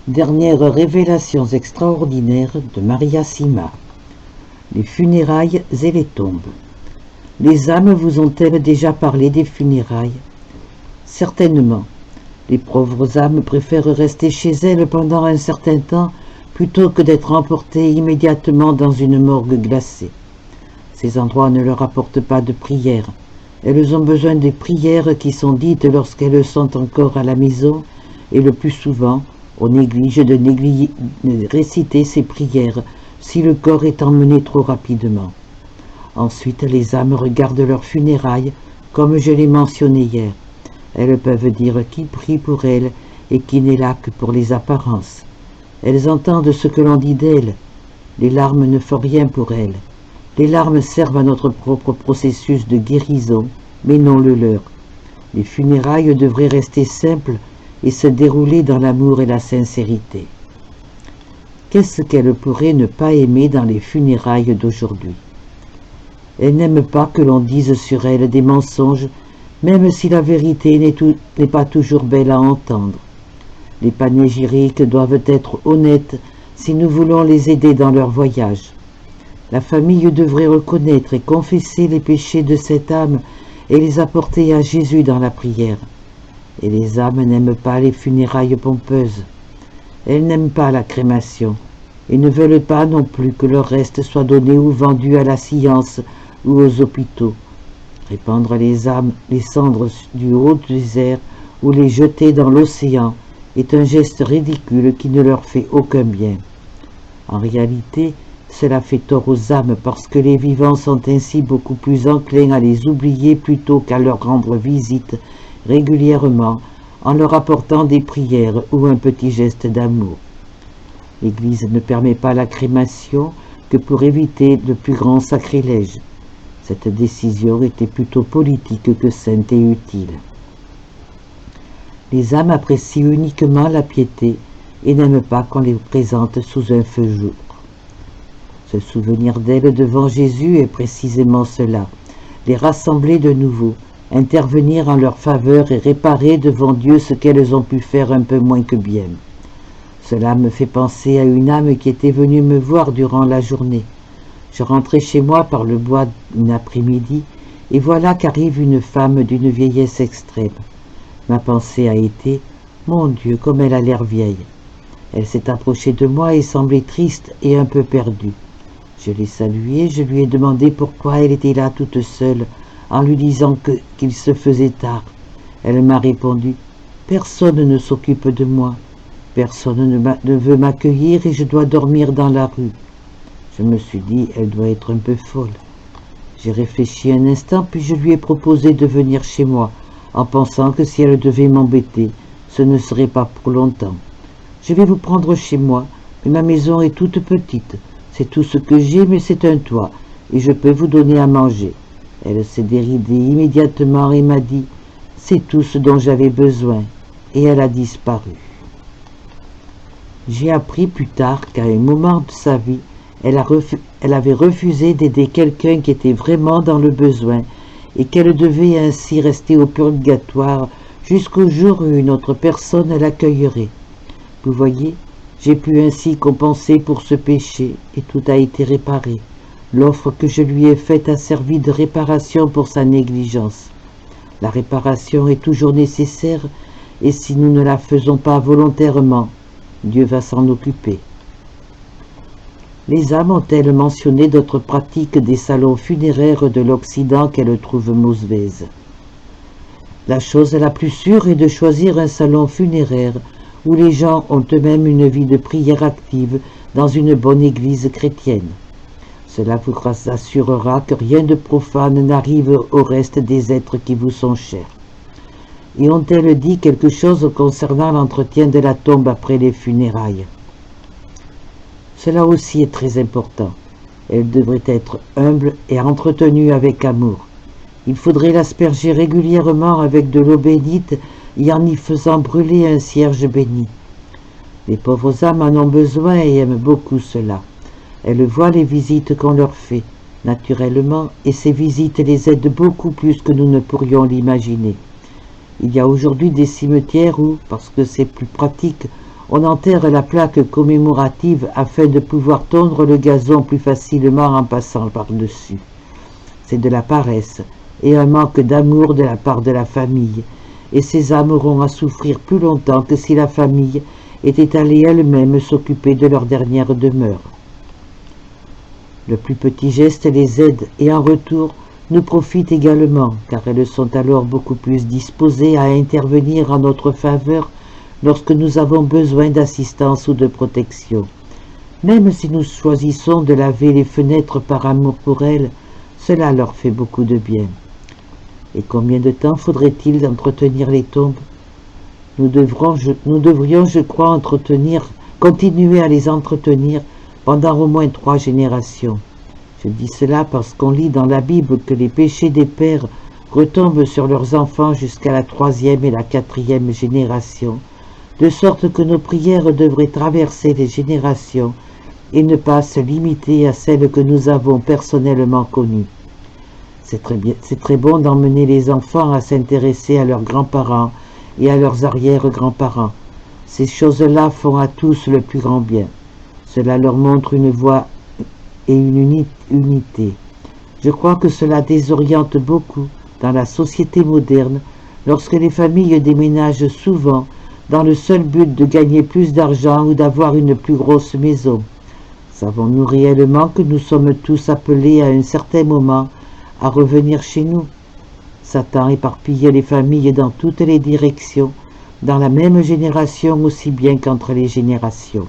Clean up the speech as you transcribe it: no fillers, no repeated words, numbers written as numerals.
Dernières révélations extraordinaires de Maria Sima. Les funérailles et les tombes. Les âmes vous ont-elles déjà parlé des funérailles? Certainement. Les pauvres âmes préfèrent rester chez elles pendant un certain temps plutôt que d'être emportées immédiatement dans une morgue glacée. Ces endroits ne leur apportent pas de prières. Elles ont besoin des prières qui sont dites lorsqu'elles sont encore à la maison, et le plus souvent, on néglige de réciter ces prières si le corps est emmené trop rapidement. Ensuite, les âmes regardent leurs funérailles, comme je l'ai mentionné hier. Elles peuvent dire qui prie pour elles et qui n'est là que pour les apparences. Elles entendent ce que l'on dit d'elles. Les larmes ne font rien pour elles. Les larmes servent à notre propre processus de guérison, mais non le leur. Les funérailles devraient rester simples et se dérouler dans l'amour et la sincérité. Qu'est-ce qu'elle pourrait ne pas aimer dans les funérailles d'aujourd'hui? Elle n'aime pas que l'on dise sur elle des mensonges, même si la vérité n'est pas toujours belle à entendre. Les panégyriques doivent être honnêtes si nous voulons les aider dans leur voyage. La famille devrait reconnaître et confesser les péchés de cette âme et les apporter à Jésus dans la prière. Et les âmes n'aiment pas les funérailles pompeuses. Elles n'aiment pas la crémation et ne veulent pas non plus que leur reste soit donné ou vendu à la science ou aux hôpitaux. Répandre les cendres du haut désert ou les jeter dans l'océan est un geste ridicule qui ne leur fait aucun bien. En réalité, cela fait tort aux âmes parce que les vivants sont ainsi beaucoup plus enclins à les oublier plutôt qu'à leur rendre visite régulièrement en leur apportant des prières ou un petit geste d'amour. L'Église ne permet pas la crémation que pour éviter de plus grands sacrilèges. Cette décision était plutôt politique que sainte et utile. Les âmes apprécient uniquement la piété et n'aiment pas qu'on les présente sous un feu jour. Se souvenir d'elles devant Jésus est précisément cela, les rassembler de nouveau, intervenir en leur faveur et réparer devant Dieu ce qu'elles ont pu faire un peu moins que bien. Cela me fait penser à une âme qui était venue me voir durant la journée. Je rentrais chez moi par le bois une après-midi, et voilà qu'arrive une femme d'une vieillesse extrême. Ma pensée a été « Mon Dieu, comme elle a l'air vieille !» Elle s'est approchée de moi et semblait triste et un peu perdue. Je l'ai saluée, je lui ai demandé pourquoi elle était là toute seule, en lui disant qu'il se faisait tard. Elle m'a répondu « Personne ne s'occupe de moi, personne ne veut m'accueillir et je dois dormir dans la rue. » Je me suis dit « Elle doit être un peu folle. » J'ai réfléchi un instant, puis je lui ai proposé de venir chez moi, en pensant que si elle devait m'embêter, ce ne serait pas pour longtemps. « Je vais vous prendre chez moi, mais ma maison est toute petite. C'est tout ce que j'ai, mais c'est un toit, et je peux vous donner à manger. » Elle s'est déridée immédiatement et m'a dit « C'est tout ce dont j'avais besoin », et elle a disparu. J'ai appris plus tard qu'à un moment de sa vie, elle avait refusé d'aider quelqu'un qui était vraiment dans le besoin et qu'elle devait ainsi rester au purgatoire jusqu'au jour où une autre personne l'accueillerait. Vous voyez, j'ai pu ainsi compenser pour ce péché et tout a été réparé. L'offre que je lui ai faite a servi de réparation pour sa négligence. La réparation est toujours nécessaire et si nous ne la faisons pas volontairement, Dieu va s'en occuper. Les âmes ont-elles mentionné d'autres pratiques des salons funéraires de l'Occident qu'elles trouvent mauvaises? La chose la plus sûre est de choisir un salon funéraire où les gens ont eux-mêmes une vie de prière active dans une bonne église chrétienne. Cela vous assurera que rien de profane n'arrive au reste des êtres qui vous sont chers. Et ont-elles dit quelque chose concernant l'entretien de la tombe après les funérailles? Cela aussi est très important. Elle devrait être humble et entretenue avec amour. Il faudrait l'asperger régulièrement avec de l'eau bénite et en y faisant brûler un cierge béni. Les pauvres âmes en ont besoin et aiment beaucoup cela. Elles voient les visites qu'on leur fait, naturellement, et ces visites les aident beaucoup plus que nous ne pourrions l'imaginer. Il y a aujourd'hui des cimetières où, parce que c'est plus pratique, On enterre la plaque commémorative afin de pouvoir tondre le gazon plus facilement en passant par-dessus. C'est de la paresse et un manque d'amour de la part de la famille, et ces âmes auront à souffrir plus longtemps que si la famille était allée elle-même s'occuper de leur dernière demeure. Le plus petit geste les aide et en retour nous profitent également, car elles sont alors beaucoup plus disposées à intervenir en notre faveur lorsque nous avons besoin d'assistance ou de protection. Même si nous choisissons de laver les fenêtres par amour pour elles, cela leur fait beaucoup de bien. Et combien de temps faudrait-il entretenir les tombes? Nous devrions, je crois, continuer à les entretenir pendant au moins 3 générations. Je dis cela parce qu'on lit dans la Bible que les péchés des pères retombent sur leurs enfants jusqu'à la 3e et la 4e génération, de sorte que nos prières devraient traverser les générations et ne pas se limiter à celles que nous avons personnellement connues. C'est très bon d'emmener les enfants à s'intéresser à leurs grands-parents et à leurs arrière-grands-parents. Ces choses-là font à tous le plus grand bien. Cela leur montre une voie et une unité. Je crois que cela désoriente beaucoup dans la société moderne lorsque les familles déménagent souvent dans le seul but de gagner plus d'argent ou d'avoir une plus grosse maison. Savons-nous réellement que nous sommes tous appelés à un certain moment à revenir chez nous? Satan éparpille les familles dans toutes les directions, dans la même génération aussi bien qu'entre les générations.